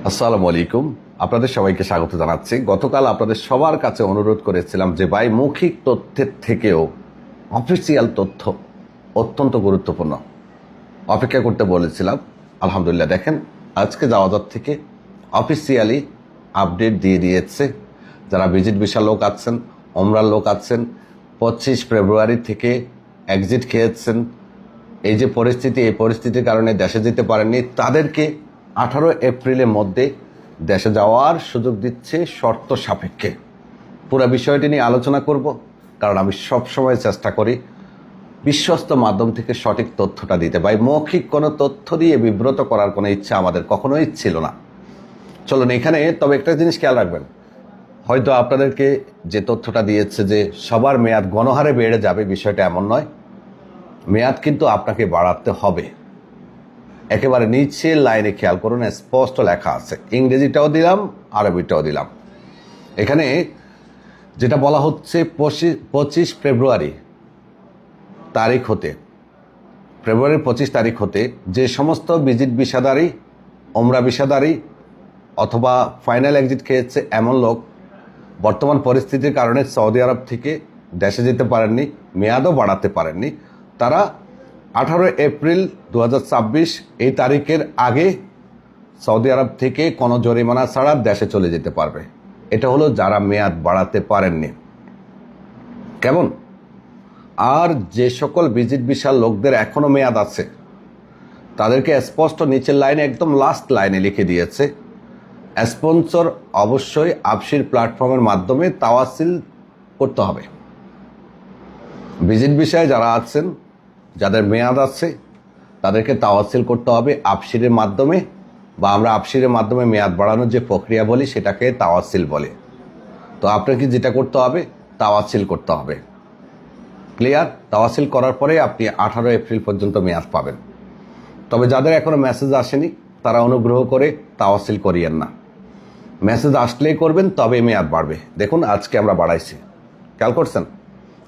আসসালামু আলাইকুম। আপনাদের সবাইকে স্বাগত জানাচ্ছি। গতকাল আপনাদের সবার কাছে অনুরোধ করেছিলাম যে ভাই, মৌখিক তথ্যের থেকেও অফিসিয়াল তথ্য অত্যন্ত গুরুত্বপূর্ণ। অপেক্ষা করতে বলেছিলাম। আলহামদুলিল্লাহ, দেখেন আজকে যাওয়াজাত থেকে অফিসিয়ালি আপডেট দিয়ে দিয়েছে। যারা ভিজিট ভিসা লোক আছেন, ওমরার লোক আছেন, 25 ফেব্রুয়ারি থেকে এক্সিট খেয়েছেন, এই যে পরিস্থিতি, এই পরিস্থিতির কারণে দেশে যেতে পারেননি, তাদেরকে 18 এপ্রিলের মধ্যে দেশে যাওয়ার সুযোগ দিচ্ছে শর্ত সাপেক্ষে। পুরো বিষয়টি নিয়ে আলোচনা করব, কারণ আমি সবসময় চেষ্টা করি বিশ্বস্ত মাধ্যম থেকে সঠিক তথ্যটা দিতে। ভাই, মৌখিক কোনো তথ্য দিয়ে বিব্রত করার কোনো ইচ্ছা আমাদের কখনোই ছিল না। চলুন এখানে তবে একটা জিনিস খেয়াল রাখবেন। হয়তো আপনাদেরকে যে তথ্যটা দিয়েছে যে সবার মেয়াদ গণহারে বেড়ে যাবে, বিষয়টা এমন নয়। মেয়াদ কিন্তু আপনাকে বাড়াতে হবে। একেবারে নিচের লাইনে খেয়াল করুন, স্পষ্ট লেখা আছে। ইংরেজিটাও দিলাম, আরবিটাও দিলাম। এখানে যেটা বলা হচ্ছে 25 ফেব্রুয়ারি তারিখ হতে, ফেব্রুয়ারির 25 তারিখ হতে যে সমস্ত ভিজিট ভিসাদারি, ওমরা ভিসাদারি অথবা ফাইনাল এক্সিট খেয়েছে এমন লোক বর্তমান পরিস্থিতির কারণে সৌদি আরব থেকে দেশে যেতে পারেননি, মেয়াদও বাড়াতে পারেননি, তারা 18 এপ্রিল 2026 এই তারিখের আগে সৌদি আরব থেকে কোনো জরিমানা ছাড়া দেশে চলে যেতে পারবে। এটা হলো যারা মেয়াদ বাড়াতে পারেননি। কেমন? আর যে সকল ভিজিট ভিসার লোকদের এখনও মেয়াদ আছে, তাদেরকে স্পষ্ট নিচের লাইনে, একদম লাস্ট লাইনে লিখে দিয়েছে, স্পন্সর অবশ্যই আবশির প্ল্যাটফর্মের মাধ্যমে তাওয়াসিল করতে হবে। ভিজিট ভিসায় যারা আছেন, যাদের মেয়াদ আছে, তাদেরকে তাওয়াসিল করতে হবে আবশিরের মাধ্যমে, বা আমরা আবশিরের মাধ্যমে মেয়াদ বাড়ানোর যে প্রক্রিয়া বলি সেটাকে তাওয়াসিল বলে। তো আপনাকে যেটা করতে হবে, তাওয়াসিল করতে হবে। ক্লিয়ার? তাওয়াসিল করার পরে আপনি 18 এপ্রিল পর্যন্ত মেয়াদ পাবেন। তবে যাদের এখনও মেসেজ আসেনি, তারা অনুগ্রহ করে তাওয়াসিল করিয়েন না। মেসেজ আসলেই করবেন, তবে মেয়াদ বাড়বে। দেখুন আজকে আমরা বাড়াইছি, খেয়াল করছেন?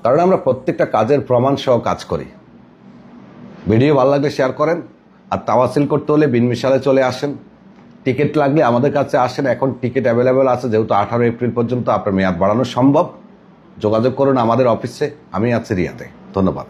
কারণ আমরা প্রত্যেকটা কাজের প্রমাণ সহ কাজ করি। ভিডিও ভালো লাগলে শেয়ার করেন, আর তাওয়াসিল করতে হলে বিন মিশালে চলে আসেন। টিকিট লাগলে আমাদের কাছে আসেন, এখন টিকিট অ্যাভেলেবেল আছে। যেহেতু 18 এপ্রিল পর্যন্ত আপনার মেয়াদ বাড়ানো সম্ভব, যোগাযোগ করুন আমাদের অফিসে। আমি আছি রিয়াদে। ধন্যবাদ।